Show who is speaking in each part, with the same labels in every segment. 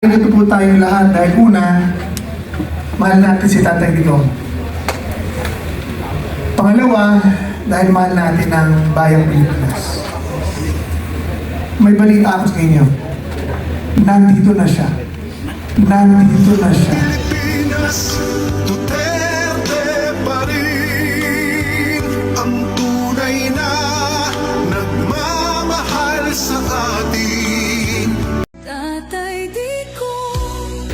Speaker 1: Dito po tayong lahat dahil una, mahal natin si Tatay Digong. Pangalawa, dahil mahal natin ang Bayang Pilipinas. May balita ako sa inyo. Nandito na siya. Nandito na siya.
Speaker 2: Pilipinas, Duterte pa rin ang tunay na nagmamahal sa atin.
Speaker 3: Tatay Digong,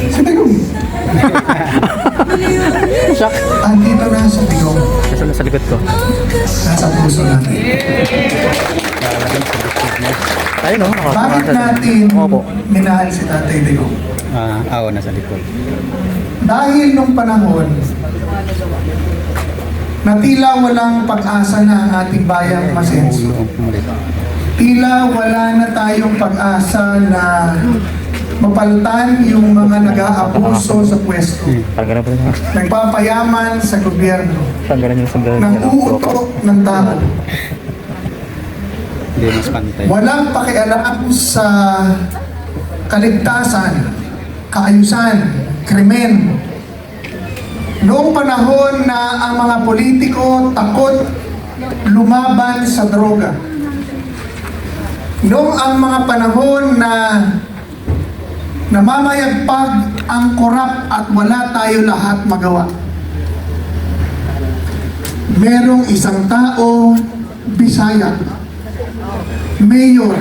Speaker 1: Si Digong.
Speaker 4: Shock.
Speaker 1: Andito na sa Digong.
Speaker 4: Nasa likod ko.
Speaker 1: Nasa puso natin.
Speaker 4: Ayun o.
Speaker 1: Bakit natin
Speaker 4: Opo.
Speaker 1: minahal si Tatay Digong?
Speaker 4: Oo, nasa likod.
Speaker 1: Dahil nung panahon na tila walang pag-asa na ang ating bayang masenso. Tila wala na tayong pag-asa na mapalitan yung mga nag-aabuso sa pwesto.
Speaker 4: Parang ganun pa rin.
Speaker 1: Nagpapayaman sa gobyerno.
Speaker 4: Parang ganun yung sandal.
Speaker 1: Nang uuto ng tao.
Speaker 4: Hindi mas pantay.
Speaker 1: Walang pakialam sa kaligtasan, kaayusan, krimen. Noong panahon na ang mga politiko takot lumaban sa droga. Noong ang mga panahon na namamayagpag ang korap at wala tayo lahat magawa. Merong isang tao, Bisaya, mayor,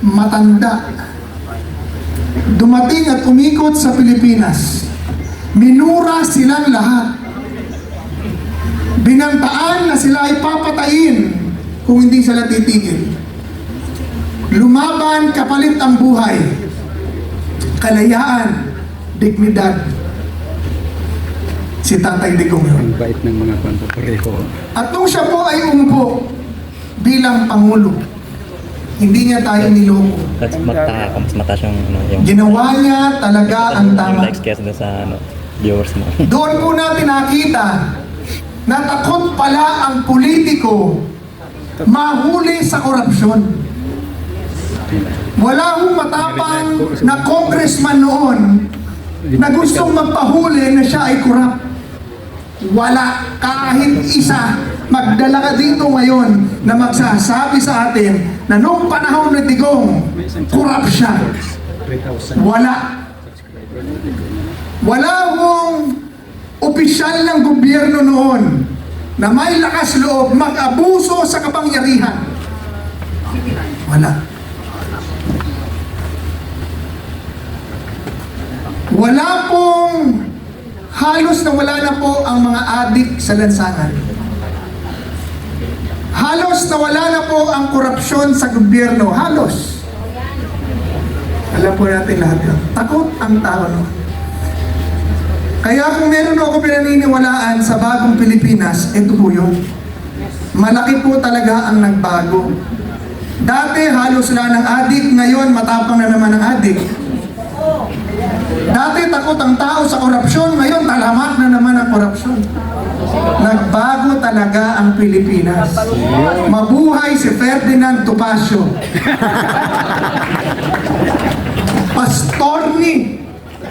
Speaker 1: matanda, dumating at umikot sa Pilipinas. Minura silang lahat. Binantaan na sila ay papatayin kung hindi sila titigil. Lumaban kapalit ang buhay. Kalayaan, dignidad. Si Tatay Digong yun.
Speaker 4: Ang bait ng mga pareho.
Speaker 1: At nung siya po ay umupo bilang Pangulo, hindi niya tayo niloko.
Speaker 5: That's mas mataas yung, yung
Speaker 1: Ginawa niya talaga ang tama.
Speaker 5: likes kesa doon sa viewers mo.
Speaker 1: Doon po natin nakita na takot pala ang politiko mahuli sa korupsyon. Wala hong matapang na congressman noon na gustong magpahuli na siya ay korap. Wala kahit isa. Magdala ka dito ngayon na magsasabi sa atin na noong panahon ni Digong, korap siya. Wala. Wala hong opisyal ng gobyerno noon na may lakas loob mag-abuso sa kapangyarihan. Wala. Wala pong halos na wala na po ang mga adik sa lansangan. Halos na wala na po ang korupsyon sa gobyerno. Halos. Alam po natin lahat yun. Takot ang tao noon. Kaya kung meron ako pinaniniwalaan sa bagong Pilipinas, ito po yun. Malaki po talaga ang nagbago. Dati halos wala ng adik, ngayon matapang na naman ang adik. Dati takot ang tao sa korupsyon, ngayon talamak na naman ang korupsyon. Nagbago talaga ang Pilipinas. Mabuhay si Ferdinand Topacio. Pastor ni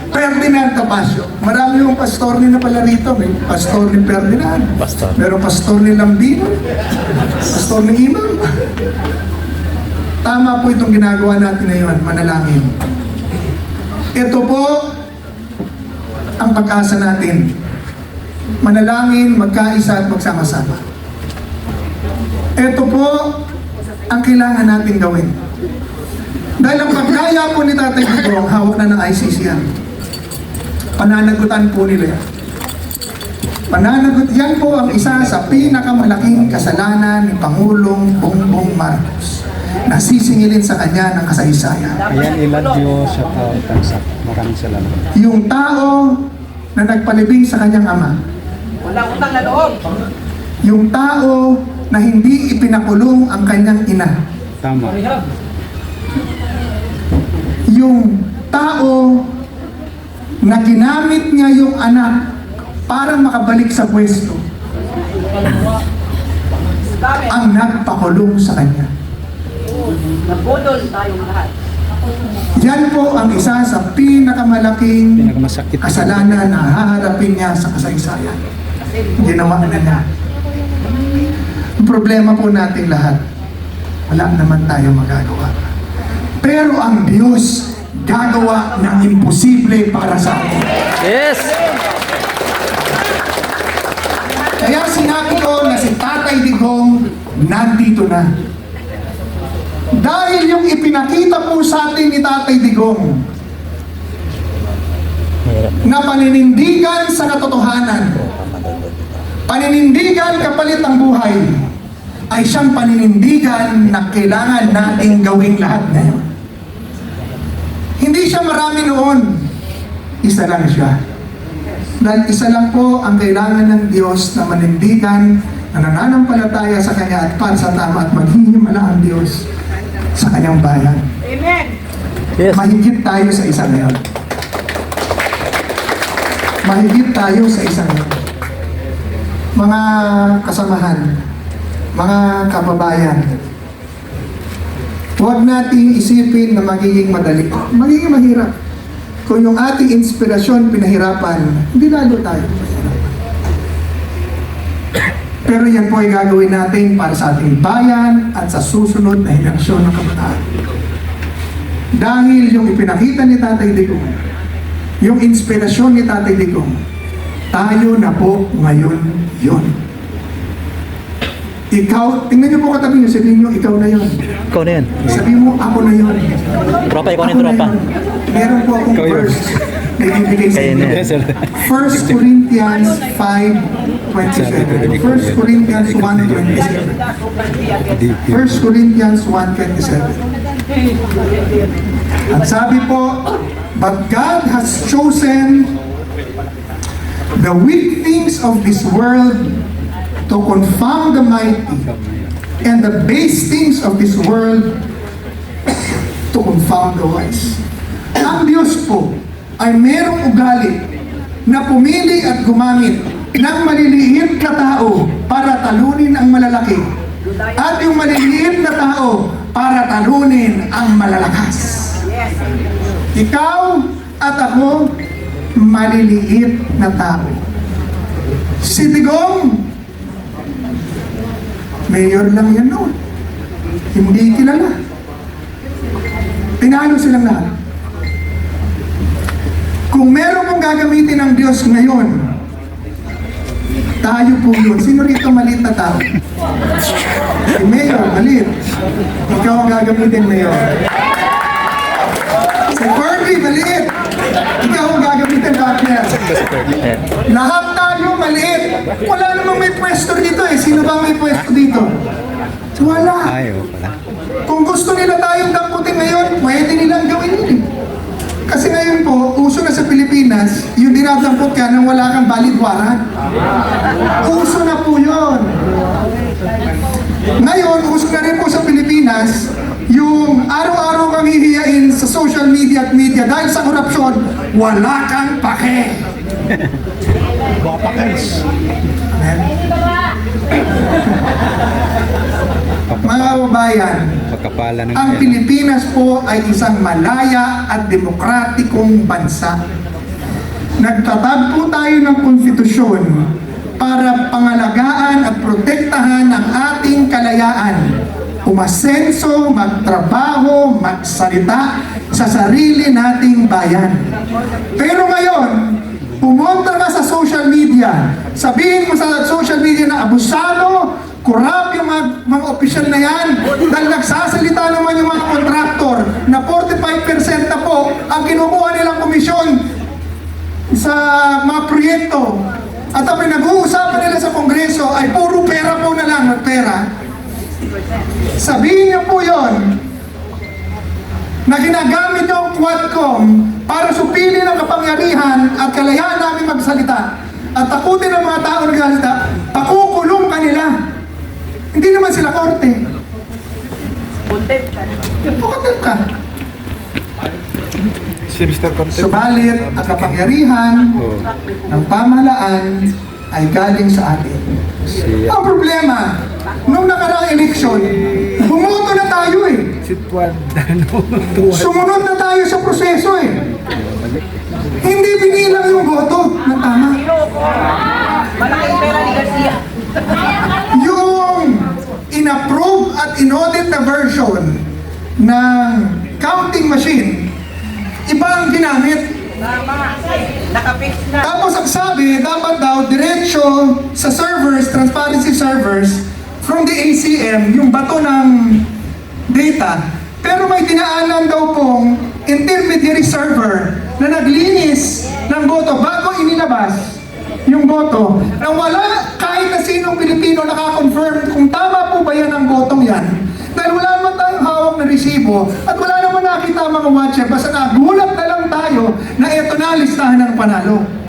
Speaker 1: Ferdinand Topacio. Marami yung pastor ni na pala rito. May pastor ni Ferdinand.
Speaker 5: Pastor.
Speaker 1: Meron pastor ni Lambino. Pastor ni Imam. Tama po itong ginagawa natin ngayon, manalangin. Ito po ang pag-asa natin. Manalangin, magkaisa at magsama-sama. Ito po ang kailangan natin gawin. Dahil ang pagkaya po ni Tatay Digong, hawak na ng ICC yan. Pananagutan po nila yan. Pananagot yan po ang isa sa pinakamalaking kasalanan ni Pangulong Bongbong Marcos. Nasisingilin sa kanya ng kasaysayan.
Speaker 4: Ayan, Eladio, shout out, thumbs up. Maraming salamat.
Speaker 1: Yung tao na nagpalibing sa kanyang ama.
Speaker 6: Walang utang na loob.
Speaker 1: Yung tao na hindi ipinakulong ang kanyang ina.
Speaker 4: Tama.
Speaker 1: Yung tao na ginamit niya yung anak para makabalik sa pwesto. Ang nagpakulong sa kanya.
Speaker 6: Nabudol tayong lahat.
Speaker 1: Yan po ang isa sa pinakamalaking
Speaker 4: Pinakamasakit.
Speaker 1: kasalanan na haharapin niya sa kasaysayan. Ginawa na niya. Ang problema po nating lahat, wala naman tayo magagawa. Pero ang Diyos gagawa ng imposible para sa atin.
Speaker 5: Yes!
Speaker 1: Kaya sinabi ko na si Tatay Digong nandito na. Dahil yung ipinakita po sa atin ni Tatay Digong na paninindigan sa katotohanan, paninindigan kapalit ang buhay, ay siyang paninindigan na kailangan nating gawing lahat ngayon. Hindi siya marami noon. Isa lang siya. Dahil isa lang po ang kailangan ng Diyos na manindigan, na nananampalataya sa Kanya at para sa tama at maghihimala ang Diyos sa Kanyang bayan.
Speaker 6: Amen.
Speaker 5: Yes!
Speaker 1: Mahigit tayo sa isang ngayon. Mahigit tayo sa isang ngayon. Mga kasamahan, mga kababayan, huwag nating isipin na magiging madali. Magiging mahirap. Kung yung ating inspirasyon pinahirapan, hindi lalo tayo mahirapan. Pero yan po ay gagawin natin para sa ating bayan at sa susunod na eleksyon ng kabataan. Dahil yung ipinakita ni Tatay Digong, yung inspirasyon ni Tatay Digong, tayo na po ngayon yun. Ikaw, tingnan niyo po katabi niyo, sabihin niyo, ikaw na yun.
Speaker 5: Ikaw na yan.
Speaker 1: Sabihin mo, ako na yun.
Speaker 5: Tropa, ikaw na
Speaker 1: Ako
Speaker 5: yung tropa.
Speaker 1: yun. Meron po akong
Speaker 4: Ikaw yun.
Speaker 1: verse na ibibigay sa
Speaker 5: Kayo
Speaker 1: inyo.
Speaker 5: na yan.
Speaker 4: Yes, sir.
Speaker 1: 1 Corinthians 5:27. 1 Corinthians 1:27. 1 Corinthians 1:27. Ang sabi po, but God has chosen the weak things of this world to confound the mighty, and the base things of this world to confound the wise. Ang Diyos po ay merong ugali na pumili at gumamit ng maliliit na tao para talunin ang malalaki, at yung maliliit na tao para talunin ang malalakas. Ikaw at ako, maliliit na tao. Si Digong, mayor lang yan noon. Hindi kilala. Tinalo silang lahat. Kung meron mong gagamitin ng Diyos ngayon, tayo po yun. Sino rito maliit na tao? Si Mayor, maliit. Ikaw ang gagamitin, Mayor. Si Fergie, maliit. Ikaw ang gagamitin, partner. Lahat tayo maliit. Wala namang may pwesto dito eh. Sino ba may pwesto dito? Wala.
Speaker 4: Ayaw pala.
Speaker 1: Kung gusto nila tayong damputin ngayon, pwede nilang gawin yun eh. Kasi ngayon po, uso na sa Pilipinas, yung dinadampot ka nang wala kang valid warrant. Uso na po yun. Ngayon, uso na rin po sa Pilipinas, yung araw-araw kang hihiyain sa social media at media dahil sa korupsyon, wala kang pake. Amen. Mga kababayan,
Speaker 4: Pagkapala ng
Speaker 1: ang Pilipinas po ay isang malaya at demokratikong bansa. Nagtatag po tayo ng konstitusyon para pangalagaan at protektahan ang ating kalayaan. Umasenso, magtrabaho, magsalita sa sarili nating bayan. Pero ngayon, pumunta ka sa social media, sabihin mo sa social media na abusado, corrupt yung mga opisyal na yan dahil nagsasalita naman yung mga kontraktor na 45% na po ang kinukuha nilang komisyon sa mga proyekto. At ang pinag-uusapan nila sa Kongreso ay puro pera po na lang, pera. Sabihin niyo po yon na ginagamit yung Quadcom para supili ng kapangyarihan at kalayaan namin magsalita at takutin ng mga tao nagsalita, pakukulong kanila. Hindi naman sila korte. Content ka.
Speaker 4: Si Mr. Content.
Speaker 1: Subalit, ang kapangyarihan ng pamahalaan ay galing sa atin. Ang problema, nung nakaraang eleksyon, bumoto na tayo eh.
Speaker 4: Exit 1, ano, 2.
Speaker 1: Sumunod na tayo sa proseso eh. Hindi binilang yung boto na tama.
Speaker 6: Malaking pera ni Garcia.
Speaker 1: Yung in-approve at in-audit na version ng counting machine, iba ang ginamit.
Speaker 6: Tama. Nakapix na.
Speaker 1: Tapos ang sabi, dapat daw diretso sa servers, transparency servers, from the ACM, yung bato ng data. Pero may dinaanan daw pong intermediary server na naglinis ng boto bago inilabas yung boto. Na wala kahit na sinong Pilipino nakakonfirm kung tama po ba yan ang botong yan. Dahil wala naman tayong hawak na resibo at wala naman nakita mga watcher. Basta nagulat na lang tayo na eto na listahan ng panalo.